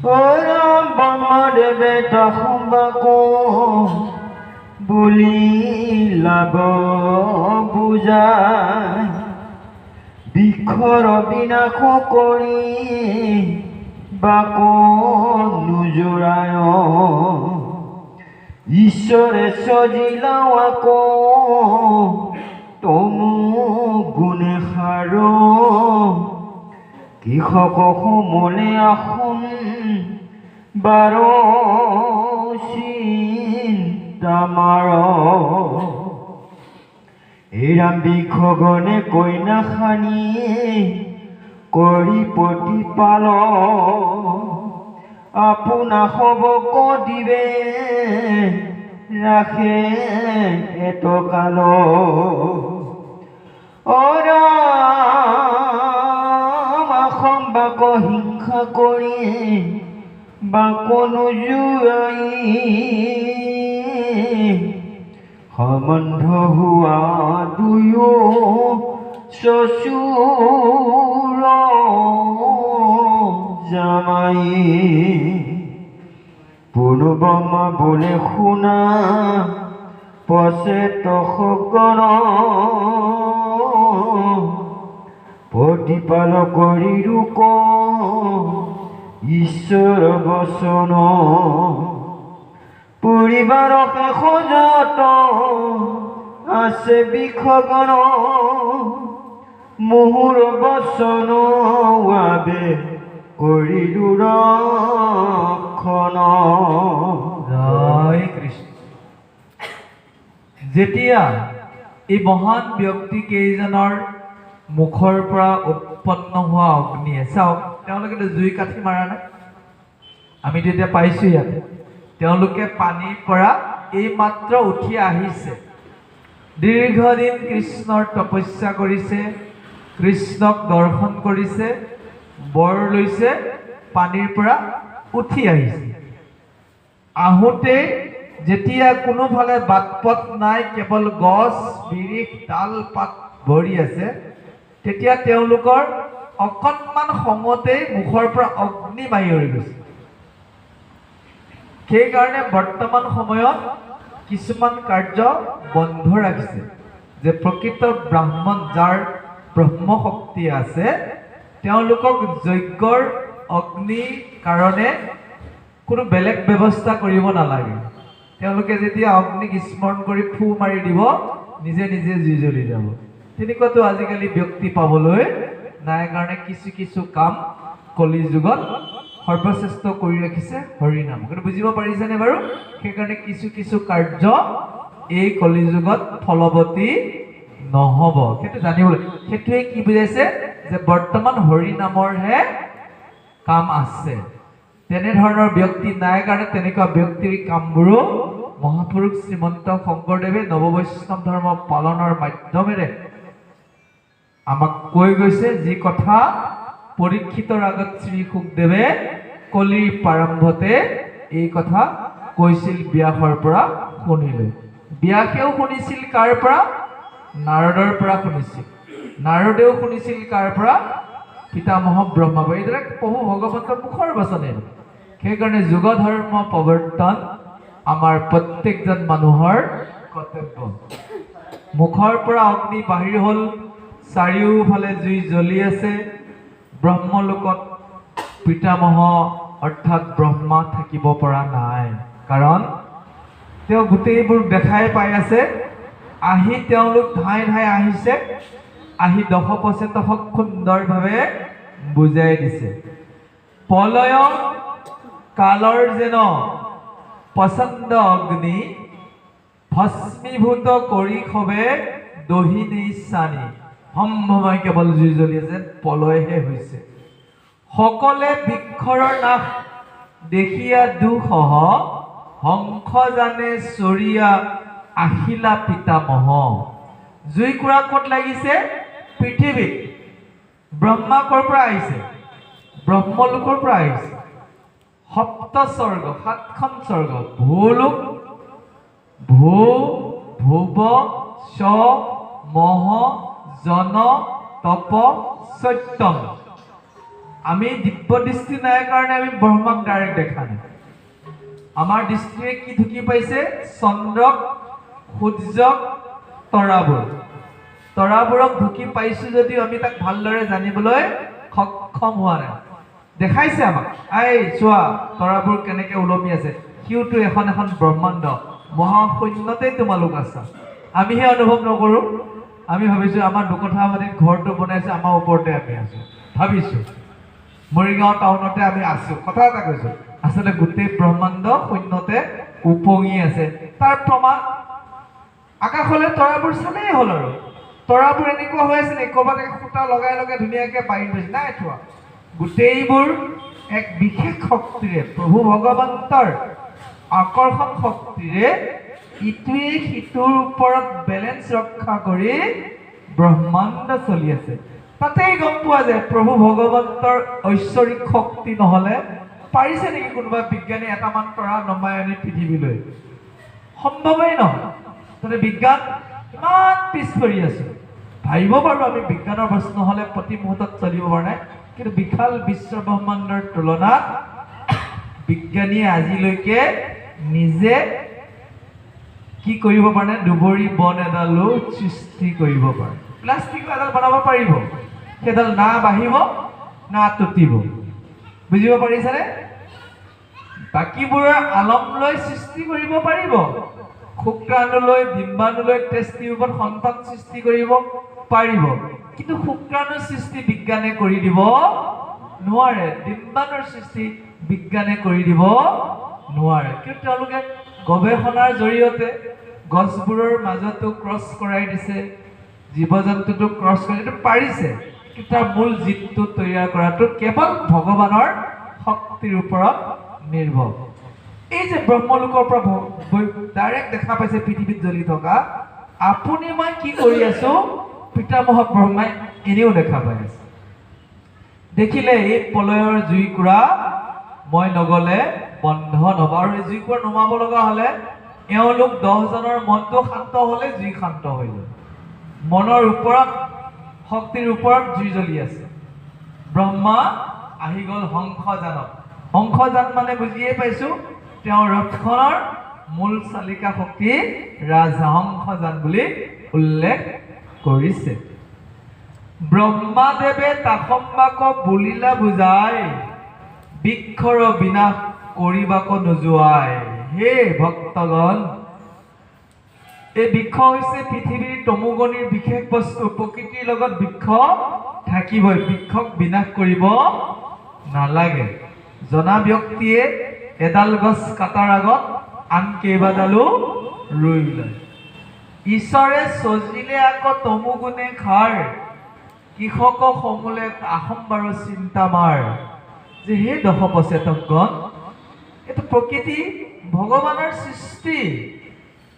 ওৰা বামাৰ বেটা সম্বাকো বুলি লাগ বুজায় বিক্ষৰ বিনাশ কৰি বাক নুজোৰায় ঈশ্বৰে সজিলাও আকৌ তমু গুণে সাৰ কৃষক সমলে আসন বাৰ চিন্তা মাৰ এৰাম বিখগনে কইনা খানি কৰি প্ৰতিপাল আপোনা সবক দিবে ৰাখে এটকাল বাক হিংসা কৰি বাক নোজোৰাই সম্বন্ধ হোৱা দুয়ো শ্বশুৰ জামাই পূৰ্বমা বোলে শুনা পচেত সগন প্ৰতিপাল কৰি ৰোক ঈশ্বৰ বচন পৰিবাৰ শেষত আছে বিখগন মোহৰ বচন বাবে কৰিলো ৰক্ষণ। জয় কৃষ্ণ। যেতিয়া এই মহান ব্যক্তি কেইজনৰ মুখৰ পৰা উৎপন্ন হোৱা অগ্নিয়ে চাওক, তেওঁলোকেতো জুই কাঠি মাৰা নাই, আমিতো এতিয়া পাইছোঁ ইয়াতে। তেওঁলোকে পানীৰ পৰা এই মাত্ৰ উঠি আহিছে, দীৰ্ঘদিন কৃষ্ণৰ তপস্যা কৰিছে, কৃষ্ণক দৰ্শন কৰিছে, বৰ লৈছে, পানীৰ পৰা উঠি আহিছে। আহোঁতে যেতিয়া কোনোফালে বাট পথ নাই, কেৱল গছ বিৰিখ ডাল পাত ভৰি আছে, তেতিয়া তেওঁলোকৰ অকণমান খঙতেই মুখৰ পৰা অগ্নি বাহিৰ হৈ গৈছে। সেইকাৰণে বৰ্তমান সময়ত কিছুমান কাৰ্য বন্ধ ৰাখিছে, যে প্ৰকৃত ব্ৰাহ্মণ যাৰ ব্ৰহ্মশক্তি আছে তেওঁলোকক যজ্ঞৰ অগ্নিৰ কাৰণে কোনো বেলেগ ব্যৱস্থা কৰিব নালাগে। তেওঁলোকে যেতিয়া অগ্নিক স্মৰণ কৰি ফু মাৰি দিব, নিজে নিজে জুই জ্বলি যাব। তেনেকুৱাতো আজিকালি ব্যক্তি পাবলৈ নাই কাৰণে কিছু কিছু কাম কলি যুগত সৰ্বশ্ৰেষ্ঠ কৰি ৰাখিছে হৰিনাম। কিন্তু বুজিব পাৰিছেনে বাৰু? সেইকাৰণে কিছু কিছু কাৰ্য এই কলি যুগত ফলৱতী নহ'ব, সেইটো জানিবলৈ। সেইটোৱে কি বুজাইছে যে বৰ্তমান হৰিনামৰহে কাম আছে। তেনেধৰণৰ ব্যক্তি নাই কাৰণে তেনেকুৱা ব্যক্তিৰ কামবোৰো মহাপুৰুষ শ্ৰীমন্ত শংকৰদেৱে নৱবৈষ্ণৱ ধৰ্ম পালনৰ মাধ্যমেৰে আমাক কৈ গৈছে, যি কথা পৰীক্ষিতৰ আগত শ্ৰী শুকদেৱে কলিৰ প্ৰাৰম্ভতে এই কথা কৈছিল, ব্যাসৰ পৰা শুনিলে। ব্যাসেও শুনিছিল কাৰ পৰা? নাৰদৰ পৰা শুনিছিল। নাৰদেও শুনিছিল কাৰ পৰা? পিতামহ ব্ৰহ্মা। এইদৰে প্ৰভু ভগৱন্তৰ মুখৰ বচনে। সেইকাৰণে যুগ ধৰ্ম প্ৰৱৰ্তন আমাৰ প্ৰত্যেকজন মানুহৰ কৰ্তব্য। মুখৰ পৰা অগ্নি বাহিৰ হ'ল, চাৰিওফালে জুই জ্বলি আছে। ব্ৰহ্মলোকত পিতামহ অৰ্থাৎ ব্ৰহ্মা থাকিব পৰা নাই, কাৰণ তেওঁ গোটেইবোৰ দেখাই পাই আছে। আহি তেওঁলোক ধাই ধাই আহিছে, আহি দশপচেতক সুন্দৰভাৱে বুজাই দিছে। প্ৰলয় কালৰ যেন পচন্দ অগ্নি, ভস্মীভূত কৰি খবে দহিনী চানি। সম্ভৱই কেৱল জুই জ্বলি আছে, প্ৰলয়হে হৈছে। সকলে বৃক্ষৰৰ নাশ দেখিয়া দুসহ, হংস জানে চৰিয়া আহিলা পিতামহ। জুইকুৰা ক'ত লাগিছে? পৃথিৱীত। ব্ৰহ্মা ক'ৰ পৰা আহিছে? ব্ৰহ্মলোকৰ পৰা আহিছে। সপ্ত স্বৰ্গ, সাতখন স্বৰ্গ, ভূলোক, ভূ, ভুৱ, স, মহ, জন, তপ, সত্যম। আমি দিব্য দৃষ্টি নাই কাৰণে আমি ব্ৰহ্মাক ডাইৰেক্ট দেখা নাই। আমাৰ দৃষ্টিৰে কি ঢুকি পাইছে? চন্দ্ৰক, সূৰ্যক, তৰাবোৰক ঢুকি পাইছো যদিও আমি তাক ভালদৰে জানিবলৈ সক্ষম হোৱা নাই। দেখাইছে আমাক, এই চোৱা তৰাবোৰ কেনেকে ওলমি আছে, সিওতো এখন এখন ব্ৰহ্মাণ্ড, মহাশূন্যতে তোমালোক আছা। আমিহে অনুভৱ নকৰোঁ। আমি ভাবিছো আমাৰ দুকঠা মাটিত ঘৰটো বনাইছে, আমাৰ ওপৰতে আমি আছো ভাবিছো, মৰিগাঁও টাউনতে আমি আছো। কথা এটা কৈছো, আচলতে গোটেই ব্ৰহ্মাণ্ড শূন্যতে উপঙি আছে। তাৰ প্ৰমাণ আকাশলৈ তৰাবোৰ চালেই হ'ল। আৰু তৰাবোৰ এনেকুৱা হৈ আছে নে ক'ৰবাত সূতা লগাই লগাই ধুনীয়াকে বাঢ়ি গৈছে? নাই থোৱা। গোটেইবোৰ এক বিশেষ শক্তিৰে, প্ৰভু ভগৱন্তৰ আকৰ্ষণ শক্তিৰে ইটোৱে সিটোৰ ওপৰত বেলেঞ্চ ৰক্ষা কৰি ব্ৰহ্মাণ্ড চলি আছে। তাতেই গম পোৱা যায় প্ৰভু ভগৱন্তৰ ঐশ্বৰিক শক্তি নহ'লে পাৰিছে নেকি কোনোবা বিজ্ঞানী এটামান তৰা নমাই আনি পৃথিৱীলৈ? সম্ভৱেই নহয়। তাতে বিজ্ঞান ইমান পিছ পৰি আছে। ভাবিব পাৰোঁ আমি বিজ্ঞানৰ বস্তু নহ'লে প্ৰতি মুহূৰ্তত চলিব পৰা নাই, কিন্তু বিশাল বিশ্ব ব্ৰহ্মাণ্ডৰ তুলনাত বিজ্ঞানীয়ে আজিলৈকে নিজে কি কৰিব পাৰে নাই? দুবৰি বন এডালো সৃষ্টি কৰিব পাৰে। প্লাষ্টিক এডাল বনাব পাৰিব, সেইডাল না বাঢ়িব না টুটিব। বুজিব পাৰিছেনে? বাকীবোৰৰ আলম লৈ সৃষ্টি কৰিব পাৰিব, শুক্ৰাণুলৈ, ডিম্বাণুলৈ, টেষ্ট টিউবত সন্তান সৃষ্টি কৰিব পাৰিব, কিন্তু শুক্ৰাণুৰ সৃষ্টি বিজ্ঞানে কৰি দিব নোৱাৰে, ডিম্বাণুৰ সৃষ্টি বিজ্ঞানে কৰি দিব নোৱাৰে। কিন্তু তেওঁলোকে গৱেষণাৰ জৰিয়তে গছবোৰৰ মাজতো ক্ৰছ কৰাই দিছে, জীৱ জন্তুটো ক্ৰছ কৰি এইটো পাৰিছে, কিন্তু তাৰ মূল জীৱটো তৈয়াৰ কৰাটো কেৱল ভগৱানৰ শক্তিৰ ওপৰত নিৰ্ভৰ। এই যে ব্ৰহ্মলোকৰ পৰা ডাইৰেক্ট দেখা পাইছে পৃথিৱীত জ্বলি থকা, আপুনি মই কি কৰি আছো পিতামহ ব্ৰহ্মাই এনেও দেখা পাই আছে। দেখিলে এই প্ৰলয়ৰ জুইকুৰা মই নগলে বন্ধ নহ'ব। আৰু এই জুইকুৰা নুমাব লগা হ'লে এওঁলোক 10জনৰ মনটো শান্ত হ'লে জুই শান্ত হৈ যায়। মনৰ ওপৰত, শক্তিৰ ওপৰত জুই জ্বলি আছে। ব্ৰহ্মা আহি গ'ল হংসযানত। হংসযান মানে বুজিয়ে পাইছো, তেওঁৰ ৰথখনৰ মূল চালিকা শক্তি ৰাজহংসযান বুলি উল্লেখ কৰিছে। ব্ৰহ্মাদেৱে তাসম্বাক বুলিলা বুজাই, বৃক্ষৰ বিনাশ কৰিবাক নোযোৱাই। হে ভক্তগণ, এই বৃক্ষ হৈছে পৃথিৱীৰ তমুগনিৰ বিশেষ বস্তু। প্ৰকৃতিৰ লগত বৃক্ষ থাকিবই, বৃক্ষক বিনাশ কৰিব নালাগে। জনা ব্যক্তিয়ে এডাল গছ কাটাৰ আগত আন কেইবাডালো ৰুই লয়। ঈশ্বৰে সজিলে আকৌ তমুগুণে খাৰ, কৃষক সমূলে আসম্বাৰ চিন্তা মাৰ। যে হে দশপচেতকগণ, এইটো প্ৰকৃতি ভগৱানৰ সৃষ্টি,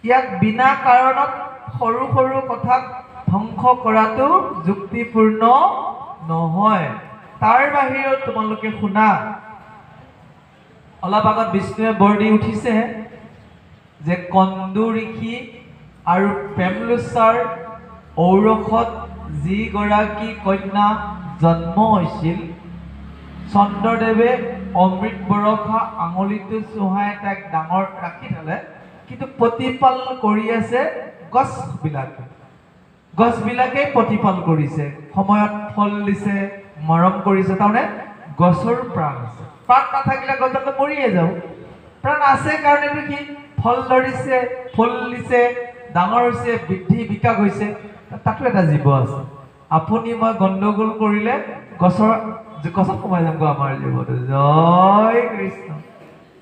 ইয়াক বিনা কাৰণত সৰু সৰু কথাক ধ্বংস কৰাটো যুক্তিপূৰ্ণ নহয়। তাৰ বাহিৰেও তোমালোকে শুনা, অলপ আগত বিষ্ণুৱে বৰ দি উঠিছে যে কন্দু ঋষি আৰু পেমলুচাৰ ঔৰসত যিগৰাকী কন্যা জন্ম হৈছিল, চন্দ্ৰদেৱে অমৃত বৰষা আঙুলিটো চুহাই তাইক ডাঙৰ ৰাখি থলে, কিন্তু প্ৰতিপাল কৰি আছে গছবিলাকে। গছবিলাকেই প্ৰতিপাল কৰিছে, সময়ত ফল দিছে, মৰম কৰিছে। তাৰমানে গছৰ প্ৰাণ আছে। প্ৰাণ নাথাকিলে গছডালটো মৰিয়ে যাব। প্ৰাণ আছে কাৰণেতো কি ফল ধৰিছে, ফুল দিছে, ডাঙৰ হৈছে, বৃদ্ধি বিকাশ হৈছে, তাতো এটা জীৱ আছে। আপুনি মই গণ্ডগোল কৰিলে গছত সোমাই যাম আমাৰ জীৱটো। জয় কৃষ্ণ।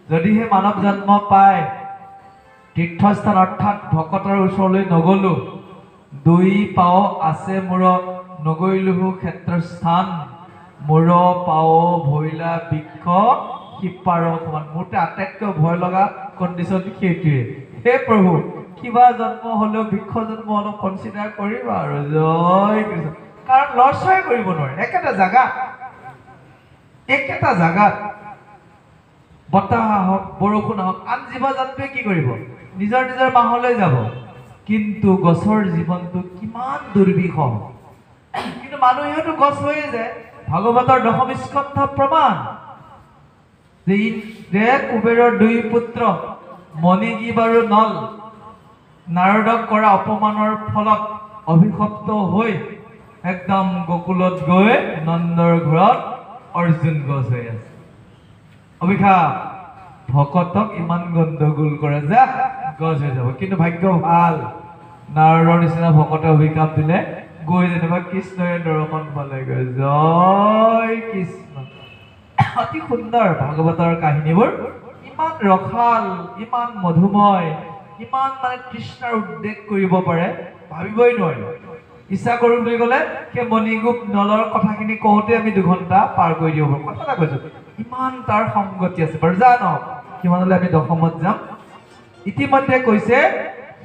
যদিহে মানৱ জন্ম পায়, তীৰ্থস্থান অৰ্থাৎ ভকতৰ ওচৰলৈ নগলো, দুই পাও আছে মোৰ নগৈলোহু ক্ষেত্ৰস্থান, মোৰ পাও ভৈলা বৃক্ষ শিপাৰ সমান। মোৰতো আটাইতকৈ ভয় লগা কণ্ডিশ্যন সেইটোৱে। হে প্ৰভু, কিবা জন্ম হ'লেও বৃক্ষ জন্ম অলপ কনচিডাৰ কৰিবা আৰু। জয় কৃষ্ণ। কাৰণ লৰচৰে কৰিব নোৱাৰে। একেটা জাগাত বতাহ আহক, বৰষুণ আহক, আন জীৱ জন্তুৱে কি কৰিব? নিজৰ নিজৰ বাহলৈ যাব। কিন্তু গছৰ জীৱনটো কিমান দুৰ্বিষহ। কিন্তু মানুহেতো গছ হৈয়ে যায়। ভাগৱতৰ দশম স্কন্ধ প্ৰমাণ যে কুবেৰৰ দুই পুত্ৰ মণিজীৱ আৰু নল নাৰদক কৰা অপমানৰ ফলত অভিশপ্ত হৈ একদম গোকুলত গৈ নন্দৰ ঘৰত অৰ্জুন গছ হৈ আছে। অভিশাপ ভকতক ইমান গণ্ডগোল কৰে যে গছ হৈ যাব। কিন্তু ভাগ্য ভাল, নাৰদৰ নিচিনা ভকতে অভিশাপ দিলে গৈ যেনিবা কৃষ্ণৰে দৰ্শন পালেগৈ। জয় কৃষ্ণ। অতি সুন্দৰ ভাগৱতৰ কাহিনীবোৰ, ইমান ৰসাল, ইমান মধুময়, ইমান মানে কৃষ্ণৰ উদ্বেগ কৰিব পাৰে ভাবিবই নোৱাৰি। ইচ্ছা কৰোঁ বুলি ক'লে সেই মণিগোপ নলৰ কথাখিনি কওঁতে আমি 2 ঘণ্টা পাৰ কৰি দিব পাৰোঁ। কথা এটা কৈছোঁ, ইমান তাৰ সংগতি আছে বাৰু। যা নহওক কিমানলৈ আমি দশমত যাম। ইতিমধ্যে কৈছে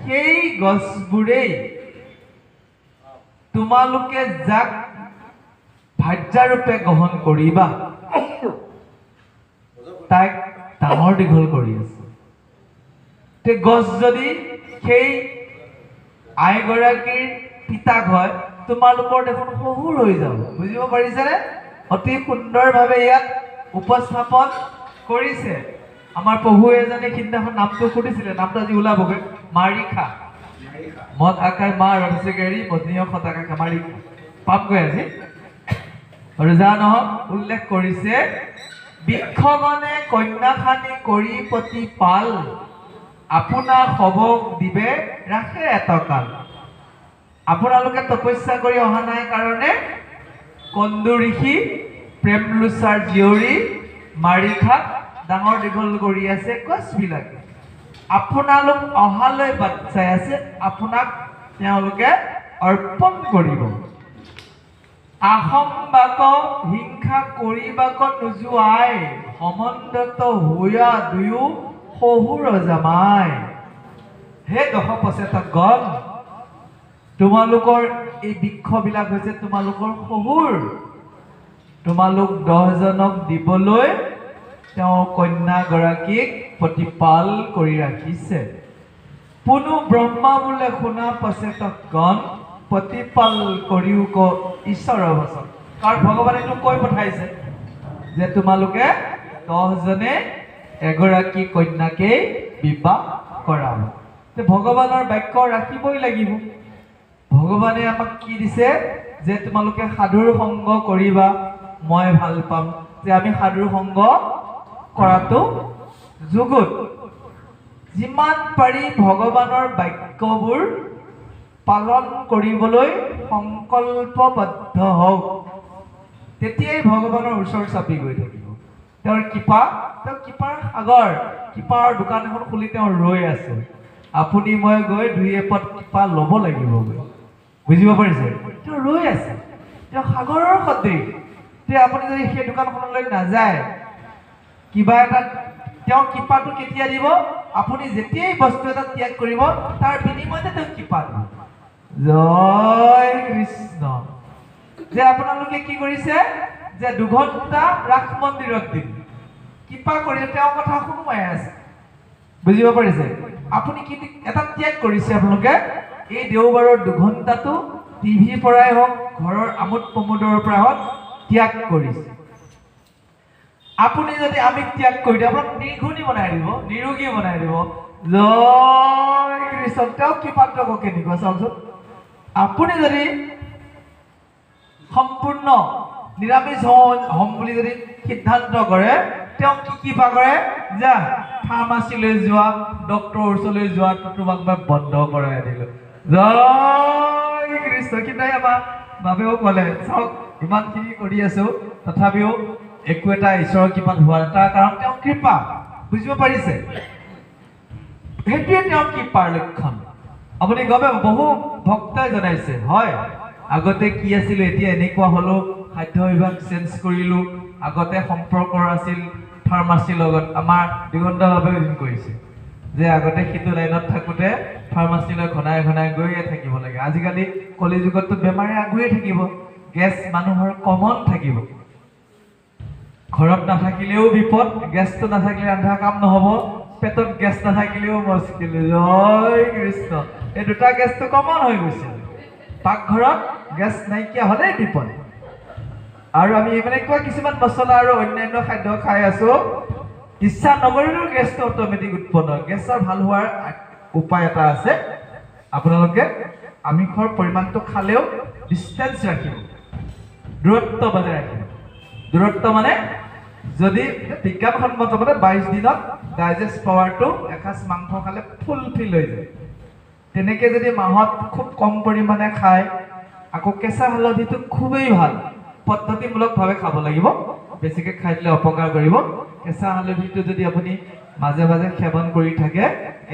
সেই গছবোৰেই তোমালোকে যাক ভাৰ্যাৰূপে গ্ৰহণ কৰিবা তাক ডাঙৰ দীঘল কৰি আছে। তে গছ যদি সেই আইগৰাকীৰ পিতাক হয়, তোমালোকৰ দেখোন শহুৰ হৈ যাব। বুজিব পাৰিছেনে? অতি সুন্দৰভাৱে ইয়াত উপস্থাপন কৰিছে। আমাৰ প্ৰভু এজনে সিদিনাখন নামটো সুধিছিলে, নামটো আজি ওলাবগৈ, মাৰিখা। মদ আকাই মা ৰন্ধছে গেৰি মদনীয় খতাকা মাৰিখা পামগৈ আজি। আৰু যা নহওক উল্লেখ কৰিছে, বৃক্ষগণে কন্যাখানি কৰি প্ৰতিপাল আপোনাৰ শৱক দিবে ৰাখে এটকাল। আপোনালোকে তপস্যা কৰি অহা নাই কাৰণে কন্দু ঋষি প্ৰেমলোচাৰ জীয়ৰী মাৰিখাক ডাঙৰ দীঘল কৰি আছে গছবিলাকে। আপোনালোক অহালৈ বাট চাই আছে, আপোনাক তেওঁলোকে অৰ্পণ কৰিব। আহম্বাক হিংসা কৰিবাক নোযোৱাই সমন্বিত হোৱা দুয়ো শহুৰ জামাই। হে দশপচেতকগণ, তোমালোকৰ এই বৃক্ষবিলাক হৈছে তোমালোকৰ শহুৰ। তোমালোক 10জনক দিবলৈ তেওঁ কন্যাগৰাকীক প্ৰতিপাল কৰি ৰাখিছে। পুনু ব্ৰহ্মা বোলে শুনা পচেতকগণ, প্ৰতিপাল কৰিও ক ঈশ্বৰৰ বচন। কাৰণ ভগৱানে তোক কৈ পঠাইছে যে তোমালোকে 10জনে এগৰাকী কন্যাকেই বিবাহ কৰাব। ভগৱানৰ বাক্য ৰাখিবই লাগিব। ভগৱানে আমাক কি দিছে যে তোমালোকে সাধুৰ সংগ কৰিবা, মই ভাল পাম যে আমি সাধুৰ সংগ কৰাটো যুগুত। যিমান পাৰি ভগৱানৰ বাক্যবোৰ পালন কৰিবলৈ সংকল্পবদ্ধ হওক, তেতিয়াই ভগৱানৰ ওচৰ চাপি গৈ থাকিব। তেওঁৰ কৃপা, তেওঁ কৃপাৰ সাগৰ, কৃপাৰ দোকান এখন খুলি তেওঁ ৰৈ আছে। আপুনি মই গৈ 2 এপদ কৃপা ল'ব লাগিবগৈ। বুজিব পাৰিছে? তেওঁ ৰৈ আছে, তেওঁ সাগৰৰ সদৃশ। তে আপুনি যদি সেই দোকানখনলৈ নাযায়, কিবা এটা তেওঁ কৃপাটো কেতিয়া দিব? আপুনি যেতিয়াই বস্তু এটা ত্যাগ কৰিব তাৰ বিনিময়তে তেওঁ কৃপা দিব। জয় কৃষ্ণ। যে আপোনালোকে কি কৰিছে যে 2 ঘণ্টা ৰাস মন্দিৰত দিন কৃপা কৰি তেওঁৰ কথা শুনোৱাই আছে। বুজিব পাৰিছে? আপুনি কি এটা ত্যাগ কৰিছে? আপোনালোকে এই দেওবাৰৰ 2 ঘণ্টাটো টিভিৰ পৰাই হওক, ঘৰৰ আমোদ প্ৰমোদৰ পৰা হওক ত্যাগ কৰিছে। আপুনি যদি আমি ত্যাগ কৰি দিয়ে, আপোনাক নিৰ্গুণী বনাই দিব, নিৰোগী বনাই দিব। জয় কৃষ্ণ। তেওঁ কৃপাটো কেনেকুৱা চাওকচোন। আপুনি যদি সম্পূৰ্ণ নিৰামিষ হম বুলি যদি সিদ্ধান্ত কৰে, তেওঁ কি কৃপা কৰে? যা ফাৰ্মাচীলৈ যোৱা, ডক্টৰৰ ওচৰলৈ যোৱাটো তোমাক মই বন্ধ কৰাই দিলো। জয় কৃষ্ণ। কিন্তু আমাৰ বাবেও ক'লে, চাওক ইমানখিনি কৰি আছো তথাপিও একো এটা ঈশ্বৰৰ কৃপাত হোৱা নাই। তাৰ কাৰণ তেওঁ কৃপা। বুজিব পাৰিছে? সেইটোৱে তেওঁৰ কৃপাৰ লক্ষণ। আপুনি গমে বহু ভক্তই জনাইছে, হয় আগতে কি আছিল, এতিয়া এনেকুৱা হলো, খাদ্য বিভাগ চেঞ্জ কৰিলো, আগতে সম্পৰ্ক আছিল ফাৰ্মাচীৰ লগত। আমাৰ দিগন্তভাৱে এদিন কৰিছে যে আগতে সেইটো লাইনত থাকোঁতে ফাৰ্মাচীলৈ ঘনাই ঘনাই গৈয়ে থাকিব লাগে। আজিকালি কলি যুগততো বেমাৰে আগুৱে থাকিব, গেছ মানুহৰ কমন থাকিব। ঘৰত নাথাকিলেও বিপদ, গেছটো নাথাকিলে ৰন্ধা কাম নহ'ব, পেটত গেছ নাথাকিলেও মুস্কিল। জয় কৃষ্ণ। এই 2টা গেছটো কমন হৈ গৈছে। পাকঘৰত গেছ নাইকিয়া হ'লেই বিপদ। আৰু আমি এনেকুৱা কিছুমান মছলা আৰু অন্যান্য খাদ্য খাই আছো ইচ্ছা নকৰিলেও গেছটো অট'মেটিক উৎপন্ন হয়। গেছৰ ভাল হোৱাৰ উপায় এটা আছে, আপোনালোকে আমিষৰ পৰিমাণটো খালেও ডিষ্টেঞ্চ ৰাখিব, দূৰত্ব বজাই ৰাখিব। দূৰত্ব মানে যদি বিজ্ঞানসন্মতভাৱে 22 দিনত ডাইজেষ্ট পাৱাৰটো এসাঁজ মাংস খালে ফুলফিল হৈ যায়। তেনেকৈ যদি মাহত খুব কম পৰিমাণে খায়, আকৌ কেঁচা হালধিটো খুবেই ভাল, পদ্ধতিমূলকভাৱে খাব লাগিব, বেছিকৈ খাই দিলে অপকাৰ কৰিব। কেঁচা হালধিটো যদি আপুনি মাজে মাজে সেৱন কৰি থাকে,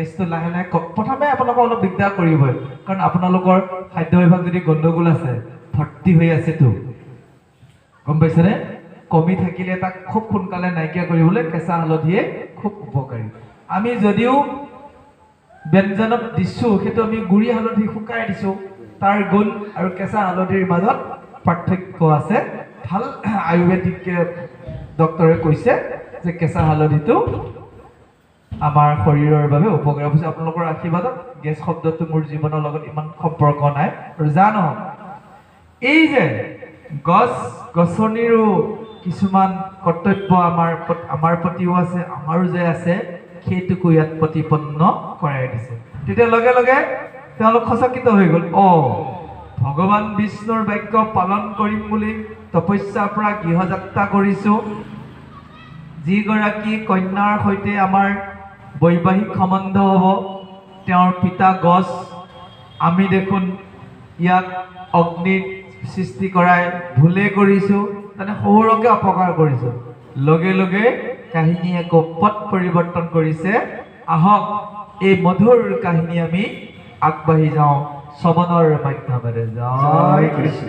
এজটো লাহে লাহে প্ৰথমে আপোনালোকক অলপ দিগদাৰ কৰিবই, কাৰণ আপোনালোকৰ খাদ্যাভ্যাস যদি গণ্ডগোল আছে, ভৰ্তি হৈ আছেতো, গম পাইছেনে? কমি থাকিলে তাক খুব সোনকালে নাইকিয়া কৰিবলৈ কেঁচা হালধিয়ে খুব উপকাৰী। আমি যদিও ব্যঞ্জনত দিছোঁ, সেইটো আমি গুড়ি হালধি শুকাই দিছোঁ, তাৰ গুণ আৰু কেঁচা হালধিৰ মাজত পাৰ্থক্য আছে। ভাল আয়ুৰ্বেদিক ডক্টৰে কৈছে যে কেঁচা হালধিটো আমাৰ শৰীৰৰ বাবে উপকাৰী হৈছে। আপোনালোকৰ আশীৰ্বাদত গেছ শব্দটো মোৰ জীৱনৰ লগত ইমান সম্পৰ্ক নাই। আৰু যা নহওক, এই যে গছ গছনিৰো কিছুমান কৰ্তব্য আমাৰ প্ৰতিও আছে, আমাৰো যে আছে, সেইটোকো ইয়াত প্ৰতিপন্ন কৰাই দিছে। তেতিয়া লগে লগে তেওঁলোক সচকিত হৈ গ'ল, ভগৱান বিষ্ণুৰ বাক্য পালন কৰিম বুলি তপস্যাৰ পৰা গৃহযাত্ৰা কৰিছোঁ, যিগৰাকী কন্যাৰ সৈতে আমাৰ বৈবাহিক সম্বন্ধ হ'ব, তেওঁৰ পিতা গছ, আমি দেখোন ইয়াক অগ্নিত সৃষ্টি কৰাই ভুলে কৰিছোঁ, মানে শহুৰকে অপকাৰ কৰিছোঁ। লগে লগে কাহিনীয়ে পথ পৰিৱৰ্তন কৰিছে। আহক এই মধুৰ কাহিনী আমি আগবাঢ়ি যাওঁ শ্ৰৱণৰ মাধ্যমেৰে। জয় কৃষ্ণ।